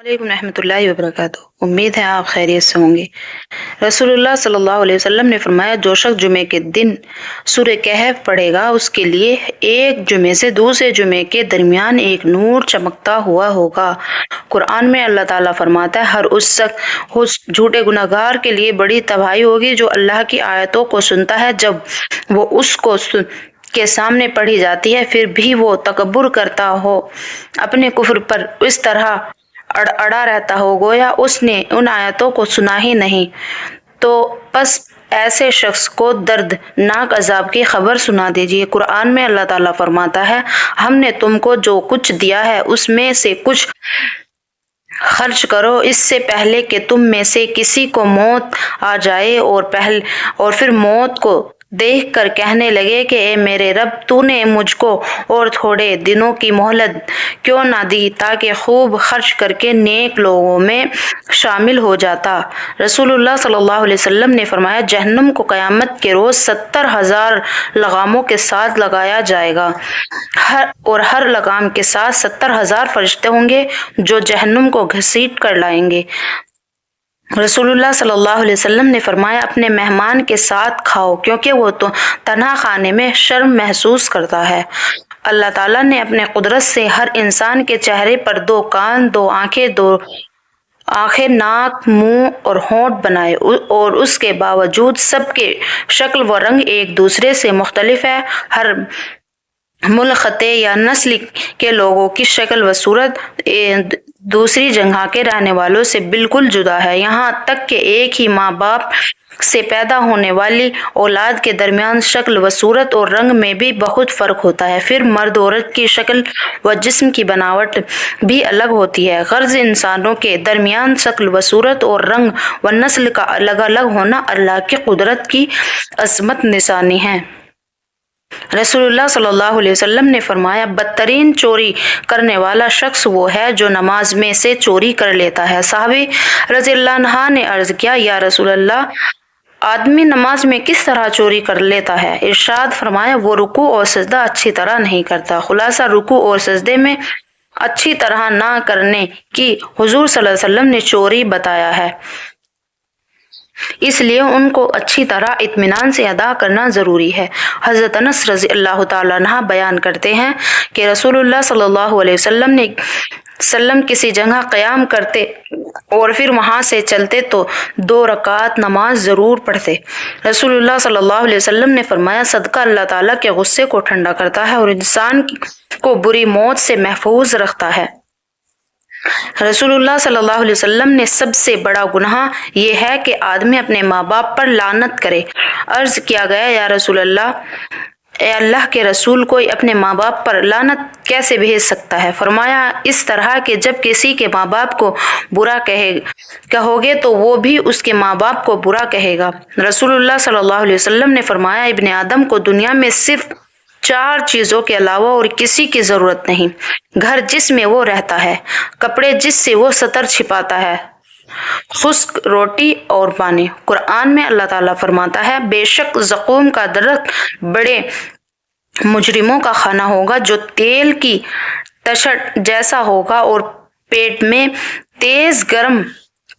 वालेकुम रहमत ला वबरकातुहू। उम्मीद है आप खैरियत से होंगे। रसूलुल्लाह सल्लल्लाहु अलैहि वसल्लम ने फरमाया, जो शख्स जुमे के दिन सूरह कहफ पढ़ेगा उसके लिए एक जुमे से दूसरे जुमे के दरमियान एक नूर चमकता हुआ होगा। कुरान में अल्लाह ताला फरमाता है, हर उस झूठे गुनहगार के लिए बड़ी तबाही होगी जो अल्लाह की आयतों को सुनता है, जब वो उसको के सामने पढ़ी जाती है फिर भी वो तकब्बुर करता हो, अपने कुफ्र पर इस तरह अड़ा रहता हो गोया उसने उन आयतों को सुना ही नहीं। तो बस ऐसे शख्स को दर्दनाक अजाब की खबर सुना दीजिए। कुरान में अल्लाह ताला फरमाता है, हमने तुमको जो कुछ दिया है उसमें से कुछ खर्च करो इससे पहले कि तुम में से किसी को मौत आ जाए और फिर मौत को देख कर कहने लगे कि ए मेरे रब, तूने मुझको और थोड़े दिनों की मोहलत क्यों ना दी ताकि खूब खर्च करके नेक लोगों में शामिल हो जाता। रसूलुल्लाह सल्लल्लाहु अलैहि वसल्लम ने फरमाया, जहन्नुम को क़यामत के रोज़ 70,000 लगामों के साथ लगाया जाएगा। हर लगाम के साथ 70,000 फरिश्ते होंगे जो जहन्नुम को घसीट कर लाएंगे। रसूलुल्लाह सल्लल्लाहु अलैहि वसल्लम ने फरमाया, अपने मेहमान के साथ खाओ क्योंकि वो तो तन्हा खाने में शर्म महसूस करता है। अल्लाह ताला ने अपने कुदरत से हर इंसान के चेहरे पर 2 कान, 2 आंखें, नाक, मुंह और होंठ बनाए और उसके बावजूद सबके शक्ल व रंग एक दूसरे से मुख्तलिफ है। हर मुल्क, खते या नस्ल के लोगों की शक्ल व सूरत दूसरी जगह के रहने वालों से बिल्कुल जुदा है। यहाँ तक कि एक ही माँ बाप से पैदा होने वाली औलाद के दरमियान शक्ल व सूरत और रंग में भी बहुत फर्क होता है। फिर मर्द औरत की शक्ल व जिस्म की बनावट भी अलग होती है। गर्ज इंसानों के दरमियान शक्ल व सूरत और रंग व नस्ल का अलग अलग होना अल्लाह की कुदरत की अज़मत निशानी है। रसूलुल्लाह सल्लल्लाहु अलैहि वसल्लम ने फरमाया, बदतरीन चोरी करने वाला शख्स वो है जो नमाज में से चोरी कर लेता है। साहबी रज़ियल्लाहु अन्हा ने अर्ज किया, या रसूलल्लाह, आदमी नमाज में किस तरह चोरी कर लेता है? इरशाद फरमाया, वो रुकू और सजदा अच्छी तरह नहीं करता। खुलासा, रुकू और सजदे में अच्छी तरह ना करने की हुजूर सल्लल्लाहु अलैहि वसल्लम ने चोरी बताया है, इसलिए उनको अच्छी तरह इत्मीनान से अदा करना ज़रूरी है। हज़रत अनस रज़ी अल्लाह तआला अन्हु बयान करते हैं कि रसूलुल्लाह सल्लल्लाहु अलैहि वसल्लम किसी जगह क़याम करते और फिर वहाँ से चलते तो 2 रकात नमाज ज़रूर पढ़ते। रसूलुल्लाह सल्लल्लाहु अलैहि वसल्लम ने फरमाया, सदका अल्लाह ताला के गुस्से को ठंडा करता है और इंसान को बुरी मौत से महफूज रखता है। रसूलुल्लाह सल्लल्लाहु अलैहि वसल्लम ने सबसे बड़ा गुनाह ये है कि आदमी अपने माँ बाप पर लानत करे। अर्ज किया गया, या रसूलल्लाह, ए अल्लाह के रसूल, कोई अपने माँ बाप पर लानत कैसे भेज सकता है? फरमाया, इस तरह के जब किसी के माँ बाप को बुरा कहोगे तो वो भी उसके माँ बाप को बुरा कहेगा। रसूलुल्लाह सल्लल्लाहु अलैहि वसल्लम ने फरमाया, इब्ने आदम को दुनिया में सिर्फ 4 चीजों के अलावा और किसी की जरूरत नहीं। घर जिसमें वो रहता है, कपड़े जिससे वो सतर छिपाता है, खुश्क रोटी और पानी। कुरान में अल्लाह ताला फरमाता है, बेशक ज़क़ूम का दरख्त बड़े मुजरिमों का खाना होगा जो तेल की तशट जैसा होगा और पेट में तेज गर्म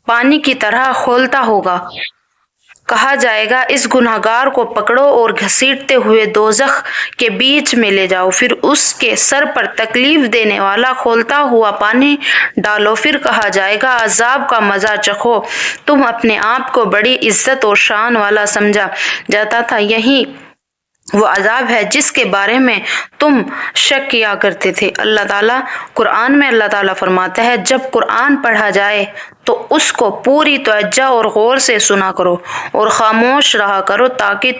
पानी की तरह खोलता होगा। कहा जाएगा, इस गुनहगार को पकड़ो और घसीटते हुए दोज़ख के बीच में ले जाओ, फिर उसके सर पर तकलीफ देने वाला खोलता हुआ पानी डालो। फिर कहा जाएगा, अजाब का मजा चखो। तुम अपने आप को बड़ी इज्जत और शान वाला समझा जाता था, यही वो अजाब है जिसके बारे में तुम शक किया करते थे। कुरान में अल्लाह ताला फरमाता है, जब कुरान पढ़ा जाए तो उसको पूरी तवज्जो और गौर से सुना करो और खामोश रहा करो ताकि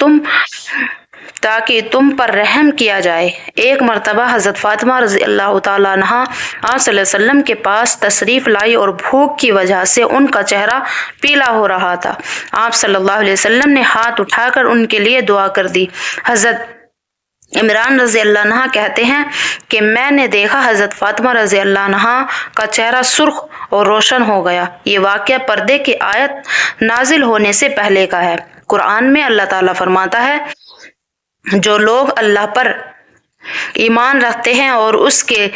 तुम पर रहम किया जाए। एक मरतबा हज़रत फातिमा रज़ी अल्लाह तआला अन्हा आप सल्लल्लाहु अलैहि वसल्लम के पास तशरीफ़ लाई और भूख की वजह से उनका चेहरा पीला हो रहा था। आप सल्लल्लाहु अलैहि वसल्लम ने हाथ उठाकर उनके लिए दुआ कर दी। हज़रत इमरान रज़ी अल्लाह अन्हा कहते हैं कि मैंने देखा हज़रत फातिमा रज़ी अल्लाह अन्हा का चेहरा सुर्ख और रोशन हो गया। ये वाक़या पर्दे की आयत नाजिल होने से पहले का है। कुरान में अल्लाह ताला फरमाता है, जो लोग अल्लाह पर ایمان رکھتے ہیں اور اس کے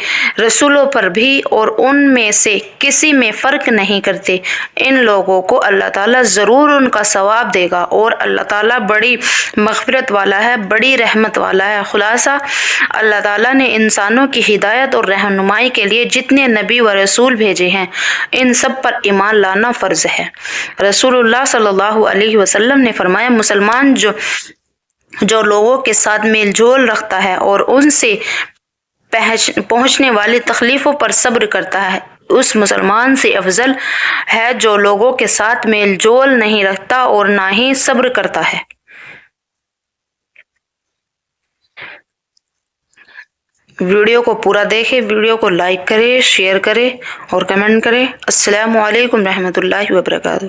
رسولوں پر بھی اور ان میں سے کسی میں فرق نہیں کرتے، ان لوگوں کو اللہ تعالیٰ ضرور ان کا ثواب دے گا اور اللہ تعالیٰ بڑی مغفرت والا ہے، بڑی رحمت والا ہے۔ خلاصہ، اللہ تعالیٰ نے انسانوں کی ہدایت اور رہنمائی کے لیے جتنے نبی و رسول بھیجے ہیں ان سب پر ایمان لانا فرض ہے۔ رسول اللہ صلی اللہ علیہ وسلم نے فرمایا، مسلمان جو لوگوں کے ساتھ میل جول رکھتا ہے اور ان سے پہنچنے والی تکلیفوں پر صبر کرتا ہے، اس مسلمان سے افضل ہے جو لوگوں کے ساتھ میل جول نہیں رکھتا اور نہ ہی صبر کرتا ہے۔ ویڈیو کو پورا دیکھیں، ویڈیو کو لائک کریں، شیئر کریں اور کمنٹ کریں۔ السلام علیکم رحمۃ اللہ وبرکاتہ۔